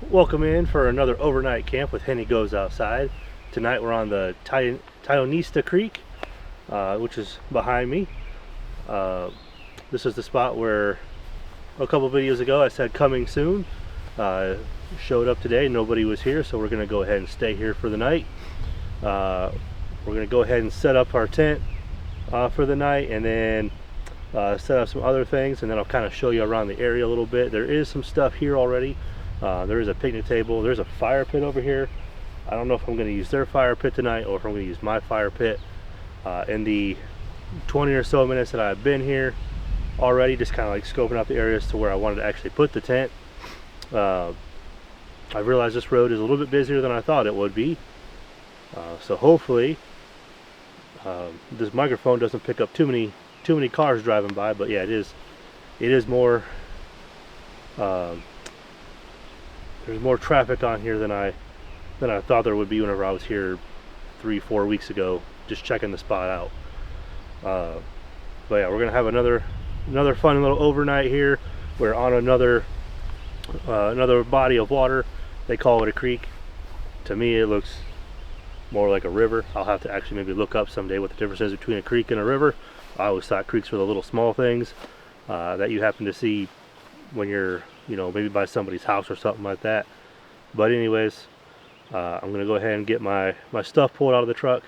Welcome in for another overnight camp with Henny Goes Outside. Tonight we're on the Tionesta Creek, which is behind me. Uh, this is the spot where a couple videos ago I said coming soon. Showed up today, nobody was here, so we're going to go ahead and stay here for the night. We're going to go ahead and set up our tent for the night, and then set up some other things, and then I'll kind of show you around the area a little bit. There is some stuff here already. There is a picnic table. There's a fire pit over here. I don't know if I'm going to use their fire pit tonight or if I'm going to use my fire pit. In the 20 or so minutes that I've been here already, just kind of like scoping out the areas to where I wanted to actually put the tent, I realized this road is a little bit busier than I thought it would be. So hopefully this microphone doesn't pick up too many cars driving by. But yeah, it is more. There's more traffic on here than I thought there would be whenever I was here 3-4 weeks ago, just checking the spot out. But yeah, we're gonna have another fun little overnight here. We're on another body of water. They call it a creek. To me, it looks more like a river. I'll have to actually maybe look up someday what the difference is between a creek and a river. I always thought creeks were the little small things that you happen to see when you're, maybe by somebody's house or something like that. But anyways, I'm gonna go ahead and get my stuff pulled out of the truck.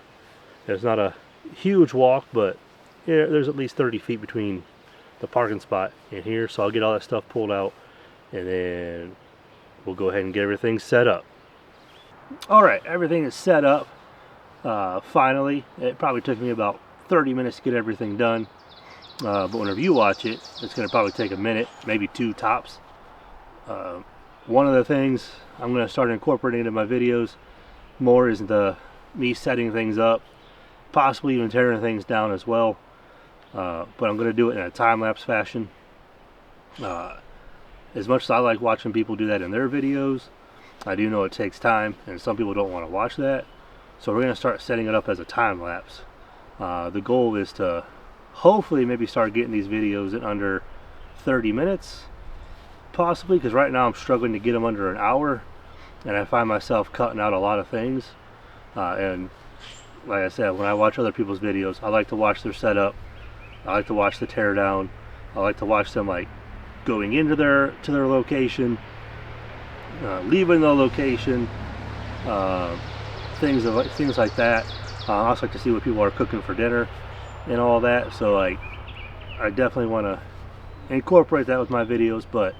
It's not a huge walk, but yeah, there's at least 30 feet between the parking spot and here, so I'll get all that stuff pulled out, and then we'll go ahead and get everything set up. All right, everything is set up. Finally, it probably took me about 30 minutes to get everything done. But whenever you watch it, it's going to probably take a minute, maybe two tops. One of the things I'm going to start incorporating into my videos more is me setting things up, possibly even tearing things down as well. But I'm going to do it in a time-lapse fashion. As much as I like watching people do that in their videos, I do know it takes time, and some people don't want to watch that. So we're going to start setting it up as a time-lapse. The goal is to hopefully maybe start getting these videos in under 30 minutes, possibly, because right now I'm struggling to get them under an hour, and I find myself cutting out a lot of things. And like I said, when I watch other people's videos, I like to watch their setup. I like to watch the teardown. I like to watch them like going into their location, leaving the location, things like that. I also like to see what people are cooking for dinner and all that. So I definitely want to incorporate that with my videos, but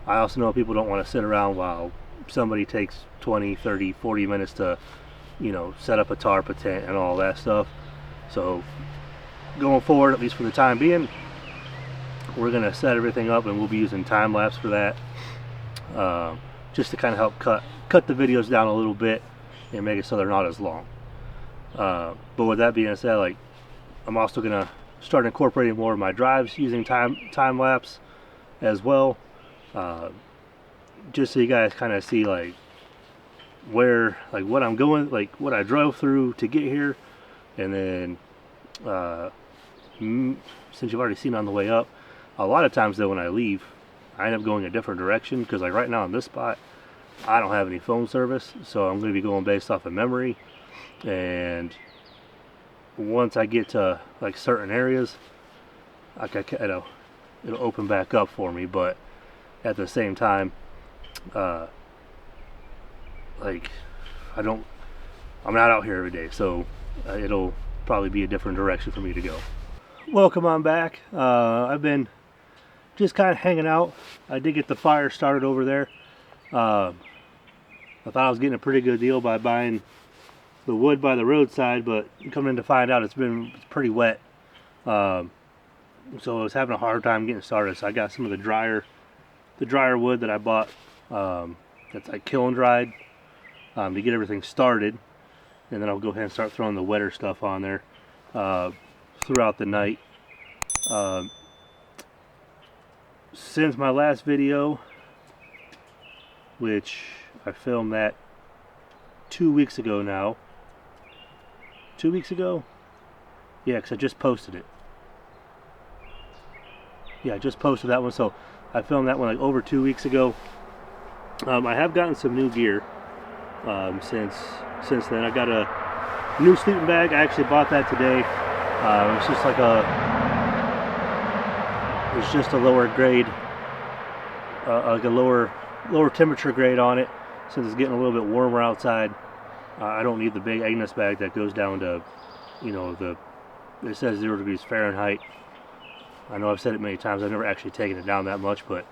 I also know people don't want to sit around while somebody takes 20, 30, 40 minutes to set up a tarp, a tent, and all that stuff. So going forward, at least for the time being, we're going to set everything up, and we'll be using time lapse for that, just to kind of help cut the videos down a little bit and make it so they're not as long. But with that being said, I'm also going to start incorporating more of my drives using time lapse as well, just so you guys kind of see what I'm going, what I drove through to get here. And then since you've already seen on the way up, a lot of times though when I leave, I end up going a different direction, because right now in this spot I don't have any phone service, so I'm going to be going based off of memory. And once I get to certain areas, it'll open back up for me. But at the same time, I'm not out here every day, so it'll probably be a different direction for me to go. Welcome on back. I've been just kind of hanging out. I did get the fire started over there. I thought I was getting a pretty good deal by buying the wood by the roadside, but coming in to find out it's pretty wet. So I was having a hard time getting started. So I got some of the drier wood that I bought, that's kiln dried, to get everything started, and then I'll go ahead and start throwing the wetter stuff on there throughout the night. Since my last video, which I filmed that 2 weeks ago now. 2 weeks ago? Yeah, because I just posted it. Yeah, I just posted that one, so I filmed that one over 2 weeks ago. I have gotten some new gear since then. I got a new sleeping bag. I actually bought that today. It's just like it's just a lower grade, like a lower temperature grade on it. Since it's getting a little bit warmer outside, I don't need the big Agnes bag that goes down to, it says 0 degrees Fahrenheit. I know I've said it many times. I've never actually taken it down that much, but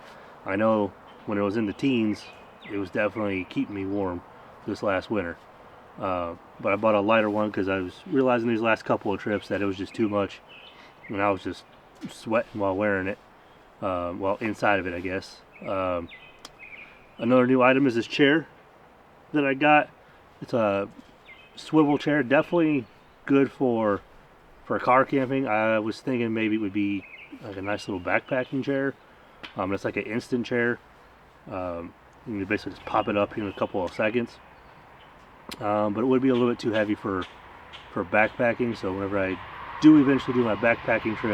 I know when it was in the teens, it was definitely keeping me warm this last winter. But I bought a lighter one because I was realizing these last couple of trips that it was just too much, and I was just sweating while wearing it. Well, inside of it, I guess. Another new item is this chair that I got. It's a swivel chair, definitely good for car camping. I was thinking maybe it would be like a nice little backpacking chair. It's like an instant chair. You can basically just pop it up in a couple of seconds. But it would be a little bit too heavy for backpacking. So whenever I do eventually do my backpacking trip,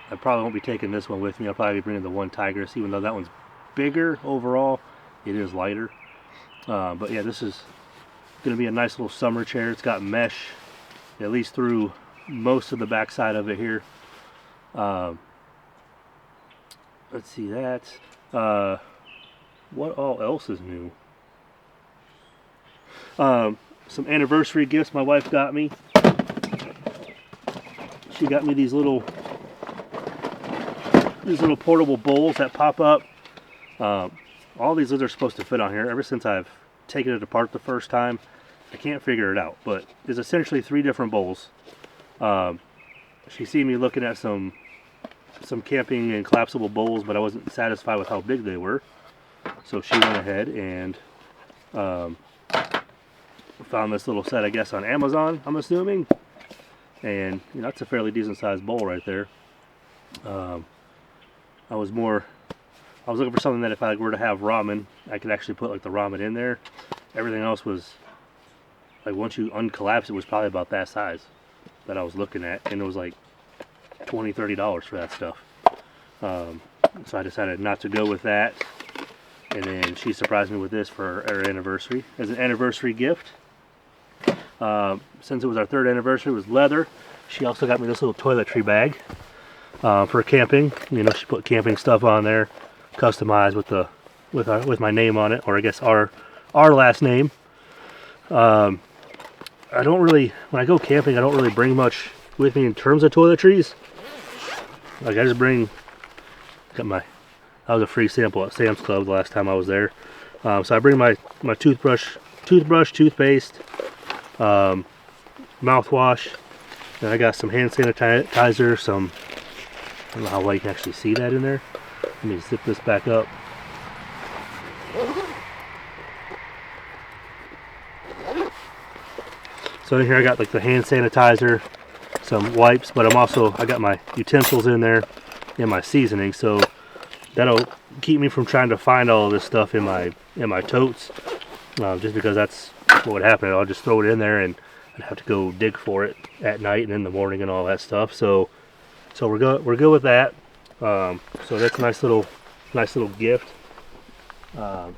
I probably won't be taking this one with me. I'll probably be bringing the one Tigress, even though that one's bigger overall. It is lighter. But yeah, this is going to be a nice little summer chair. It's got mesh at least through most of the backside of it here. Let's see that. What all else is new? Some anniversary gifts my wife got me. She got me these little portable bowls that pop up. All these lids are supposed to fit on here. Ever since I've taken it apart the first time, I can't figure it out. But there's essentially 3 different bowls. She seen me looking at some camping and collapsible bowls, but I wasn't satisfied with how big they were. So she went ahead and found this little set, I guess, on Amazon, I'm assuming. And it's a fairly decent sized bowl right there. I was looking for something that if I were to have ramen, I could actually put like the ramen in there. Everything else was like, once you uncollapse it, was probably about that size that I was looking at, and it was like $20-$30 for that stuff. So I decided not to go with that, and then she surprised me with this for our anniversary as an anniversary gift. Since it was our 3rd anniversary, it was leather. She also got me this little toiletry bag for camping. She put camping stuff on there, customized with my name on it, or I guess our last name. When I go camping, I don't really bring much with me in terms of toiletries. Like I just that was a free sample at Sam's Club the last time I was there. So I bring my toothbrush, toothpaste, mouthwash, and I got some hand sanitizer, I don't know how well you can actually see that in there. Let me zip this back up. So in here I got like the hand sanitizer, some wipes, but I got my utensils in there and my seasoning, so that'll keep me from trying to find all of this stuff in my totes, just because that's what would happen. I'll just throw it in there and I'd have to go dig for it at night and in the morning and all that stuff. So we're good with that. So that's a nice little gift. But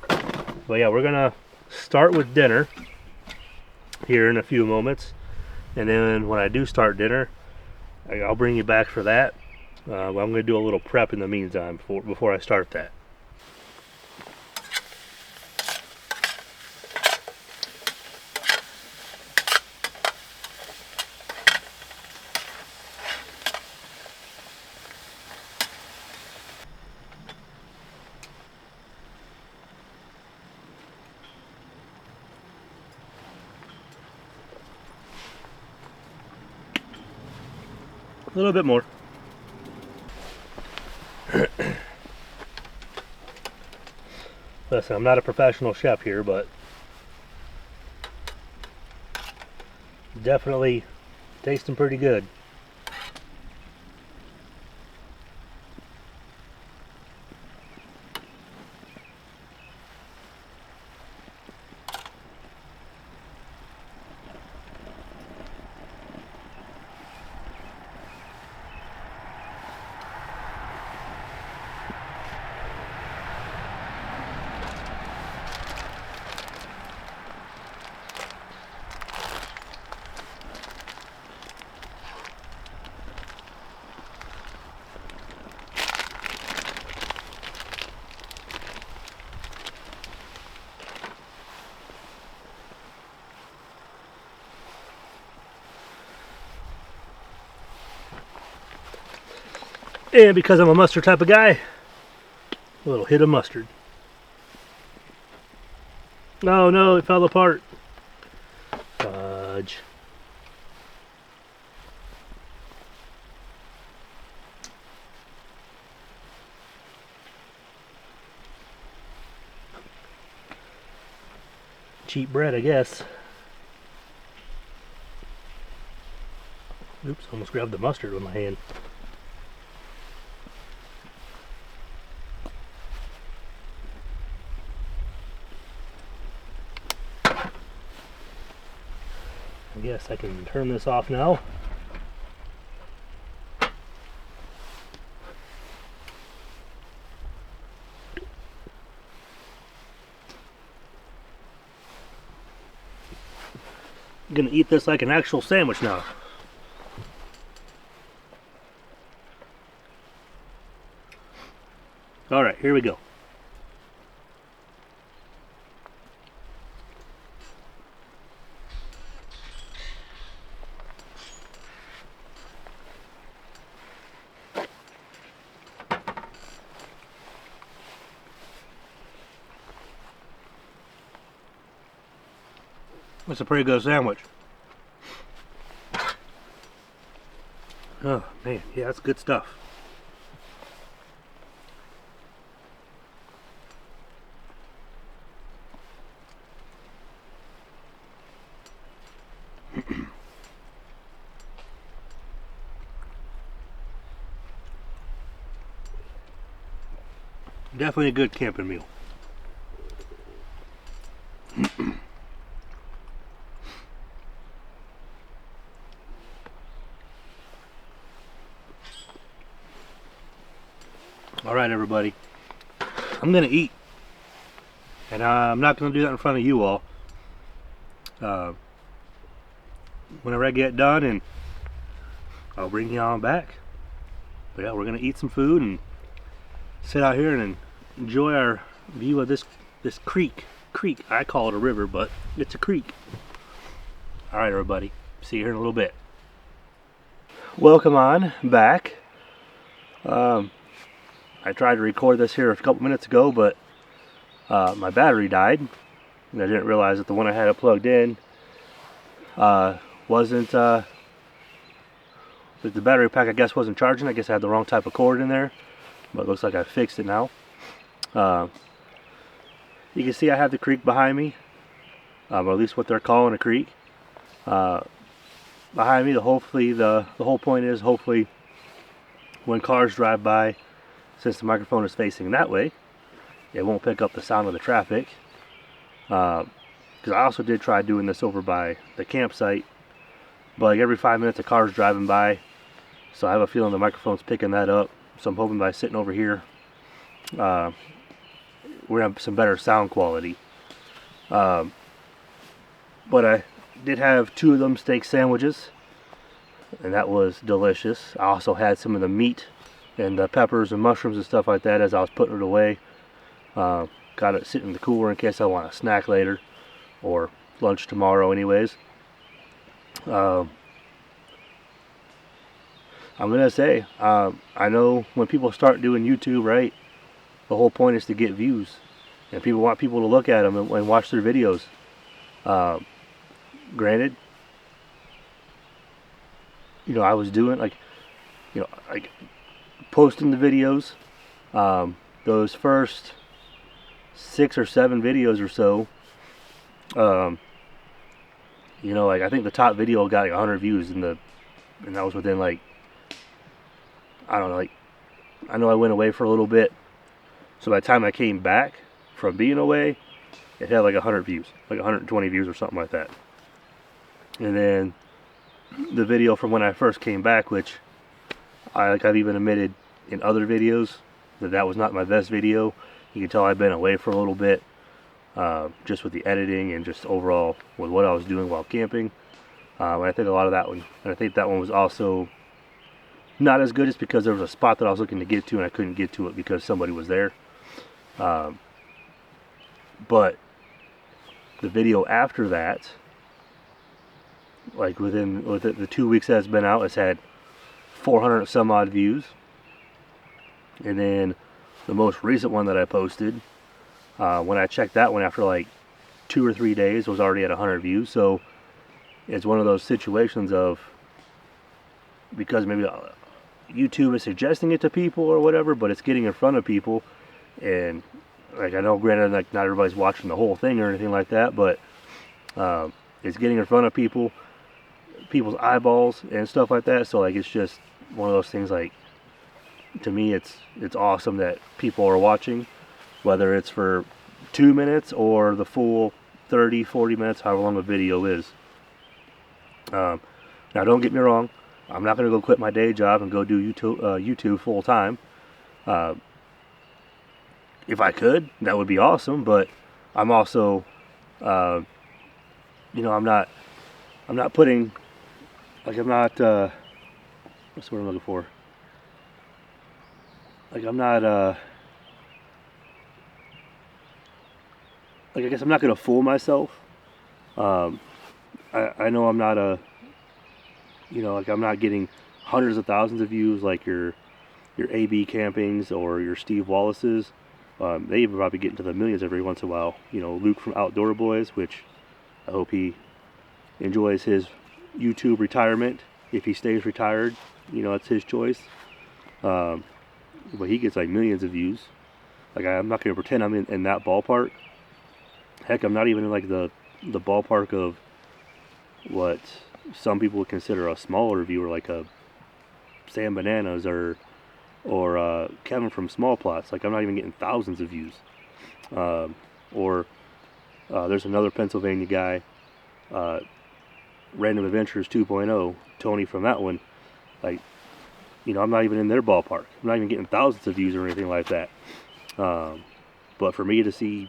yeah, we're gonna start with dinner here in a few moments, and then when I do start dinner, I'll bring you back for that. I'm going to do a little prep in the meantime before I start that. A little bit more. Listen, I'm not a professional chef here, but definitely tasting pretty good. And because I'm a mustard type of guy, a little hit of mustard. No, no, it fell apart. Fudge. Cheap bread, I guess. Oops, almost grabbed the mustard with my hand. I guess I can turn this off now. I'm gonna eat this like an actual sandwich now. Alright, here we go. That's a pretty good sandwich. Oh man, yeah, that's good stuff. Definitely a good camping meal. Alright everybody, I'm gonna eat, and I'm not gonna do that in front of you all. Whenever I get done, and I'll bring you on back. But yeah, we're gonna eat some food and sit out here and enjoy our view of this creek. I call it a river, but it's a creek. Alright everybody, see you here in a little bit. Welcome on back. I tried to record this here a couple minutes ago, but my battery died, and I didn't realize that the one I had it plugged in wasn't the battery pack, I guess, wasn't charging. I guess I had the wrong type of cord in there, but it looks like I fixed it now. You can see I have the creek behind me, or at least what they're calling a creek. Behind me, hopefully the whole point is, hopefully when cars drive by, since the microphone is facing that way, it won't pick up the sound of the traffic. Because I also did try doing this over by the campsite, but like every 5 minutes a car's driving by, so I have a feeling the microphone's picking that up. So I'm hoping by sitting over here, we're gonna have some better sound quality. But I did have 2 of them steak sandwiches, and that was delicious. I also had some of the meat and the peppers and mushrooms and stuff like that as I was putting it away. Got it sitting in the cooler in case I want a snack later, or lunch tomorrow anyways. I'm gonna say, I know when people start doing YouTube, right, the whole point is to get views, and people want people to look at them and watch their videos. Granted, you know, I was doing like posting the videos, those first 6 or 7 videos or so, you know, like I think the top video got like 100 views, and that was within like, I don't know, like, I know I went away for a little bit, so by the time I came back from being away, it had like 100 views, like 120 views or something like that. And then the video from when I first came back, which I've even admitted in other videos that was not my best video. You can tell I've been away for a little bit, just with the editing and just overall with what I was doing while camping. And I think a lot of that one, and I think that one was also not as good, just because there was a spot that I was looking to get to and I couldn't get to it because somebody was there. But the video after that, like within the 2 weeks that it's been out, it's had 400 some odd views. And then the most recent one that I posted, when I checked that one after like 2 or 3 days, was already at 100 views. So it's one of those situations of, because maybe YouTube is suggesting it to people or whatever, but it's getting in front of people. And like, I know, granted, like not everybody's watching the whole thing or anything like that, but it's getting in front of people's eyeballs and stuff like that. So like, it's just one of those things. Like, to me, it's awesome that people are watching, whether it's for 2 minutes or the full 30-40 minutes, however long a video is. Now, don't get me wrong, I'm not going to go quit my day job and go do YouTube full time. If I could, that would be awesome, but I'm also, you know, I'm not putting, like, I'm not, what's the word I'm looking for? Like, I'm not, like, I guess I'm not going to fool myself. I know I'm not you know, like, I'm not getting hundreds of thousands of views like your AB Campings or your Steve Wallace's. They even probably get into the millions every once in a while. You know, Luke from Outdoor Boys, which I hope he enjoys his YouTube retirement. If he stays retired, you know, it's his choice. But he gets like millions of views. Like, I'm not going to pretend I'm in that ballpark. Heck, I'm not even in like the ballpark of what some people would consider a smaller viewer, like a Sam Bananas or Kevin from Small Plots. Like, I'm not even getting thousands of views. Or there's another Pennsylvania guy, Random Adventures 2.0, Tony from that one. Like, you know, I'm not even in their ballpark. I'm not even getting thousands of views or anything like that. But for me to see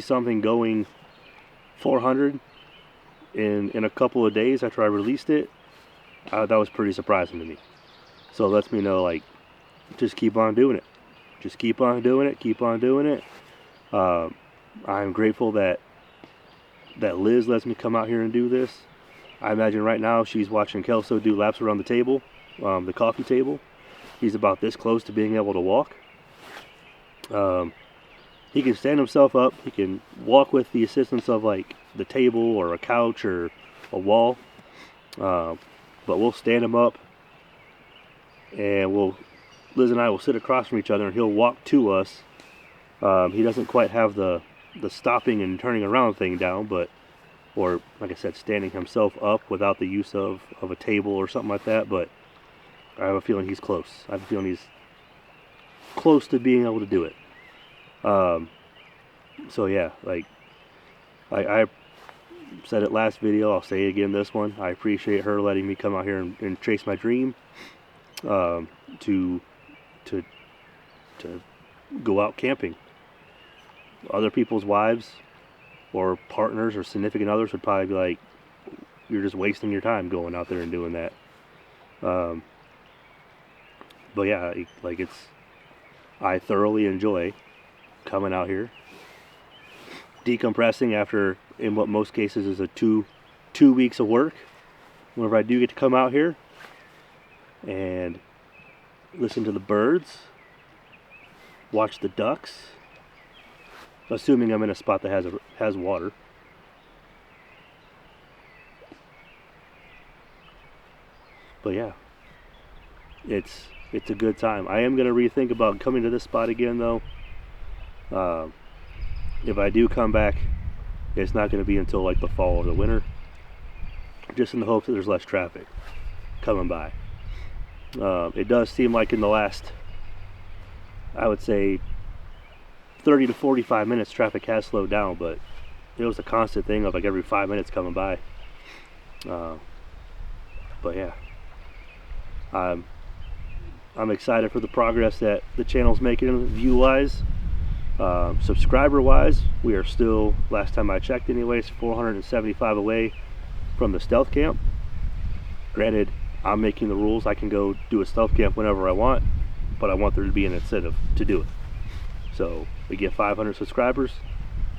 something going 400 in a couple of days after I released it, that was pretty surprising to me. So it lets me know, like, just keep on doing it. Just keep on doing it. Keep on doing it. I'm grateful that Liz lets me come out here and do this. I imagine right now she's watching Kelso do laps around the table, the coffee table. He's about this close to being able to walk. He can stand himself up. He can walk with the assistance of like the table or a couch or a wall. But we'll stand him up, and Liz and I will sit across from each other, and he'll walk to us. He doesn't quite have the stopping and turning around thing down, or like I said, standing himself up without the use of a table or something like that. But I have a feeling he's close. I have a feeling he's close to being able to do it. So yeah, like I said it last video, I'll say it again this one. I appreciate her letting me come out here and chase my dream, to go out camping. Other people's wives or partners or significant others would probably be like, you're just wasting your time going out there and doing that. But yeah, like, I thoroughly enjoy coming out here, decompressing after, in what most cases is a two weeks of work. Whenever I do get to come out here and listen to the birds, watch the ducks, assuming I'm in a spot that has water. But yeah, it's a good time. I am going to rethink about coming to this spot again, though. If I do come back, it's not going to be until like the fall or the winter, just in the hopes that there's less traffic coming by. It does seem like in the last, I would say, 30 to 45 minutes, traffic has slowed down, but it was a constant thing of like every 5 minutes coming by. But yeah, I'm excited for the progress that the channel's making view-wise. Subscriber-wise, we are still, last time I checked anyways, 475 away from the stealth camp. Granted, I'm making the rules. I can go do a stealth camp whenever I want, but I want there to be an incentive to do it. So we get 500 subscribers,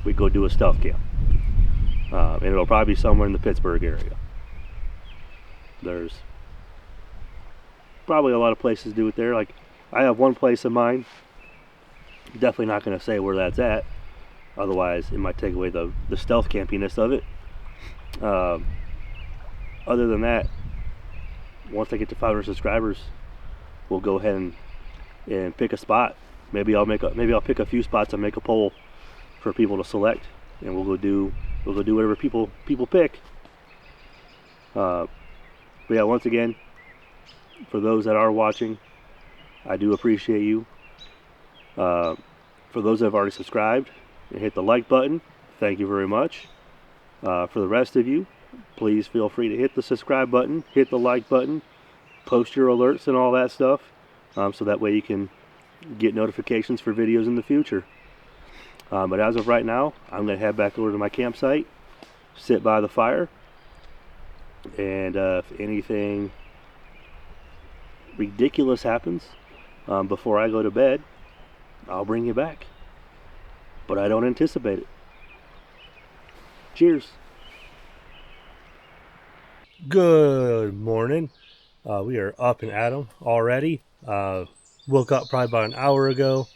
we go do a stealth camp. And it'll probably be somewhere in the Pittsburgh area. There's probably a lot of places to do it there. Like, I have one place in mind. Definitely not going to say where that's at. Otherwise, it might take away the stealth campiness of it. Other than that, once I get to 500 subscribers, we'll go ahead and pick a spot. Maybe I'll pick a few spots and make a poll for people to select, and we'll go do whatever people pick. But yeah, once again, for those that are watching, I do appreciate you. For those that have already subscribed and hit the like button, thank you very much. For the rest of you, please feel free to hit the subscribe button, hit the like button, post your alerts and all that stuff, so that way you can get notifications for videos in the future. But as of right now, I'm going to head back over to my campsite, sit by the fire, and if anything ridiculous happens before I go to bed, I'll bring you back. But I don't anticipate it. Cheers. Good morning. We are up and at 'em already. Woke up probably about an hour ago,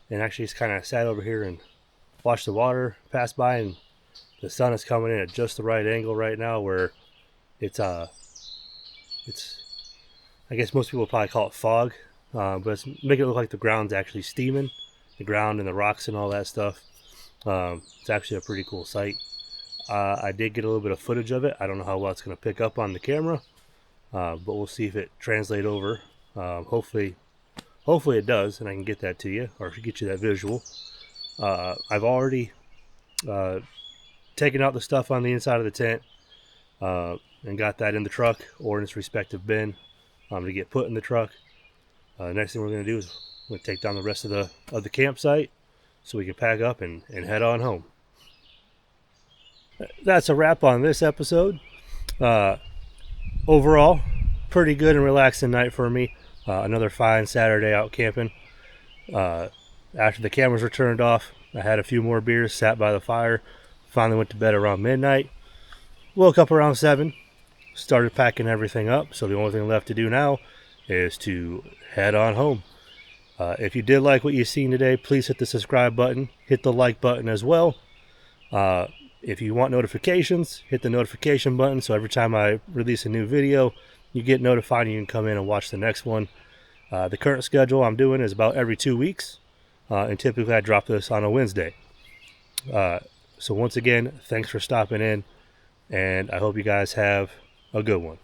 and actually just kind of sat over here and watched the water pass by, and the sun is coming in at just the right angle right now where it's I guess most people probably call it fog, but it's making it look like the ground's actually steaming, the ground and the rocks and all that stuff. It's actually a pretty cool sight. I did get a little bit of footage of it. I don't know how well it's going to pick up on the camera, but we'll see if it translates over. Hopefully it does, and I can get that to you, or get you that visual. I've already taken out the stuff on the inside of the tent and got that in the truck or in its respective bin to get put in the truck. Next thing we're going to do is we're going to take down the rest of the campsite so we can pack up and head on home. That's a wrap on this episode. Overall, pretty good and relaxing night for me. Another fine Saturday out camping. After the cameras were turned off, I had a few more beers, sat by the fire, finally went to bed around midnight. Woke up around 7, started packing everything up, so the only thing left to do now is to head on home. If you did like what you've seen today, please hit the subscribe button, hit the like button as well. If you want notifications, hit the notification button so every time I release a new video, you get notified and you can come in and watch the next one. The current schedule I'm doing is about every 2 weeks, and typically I drop this on a Wednesday. So once again, thanks for stopping in, and I hope you guys have a good one.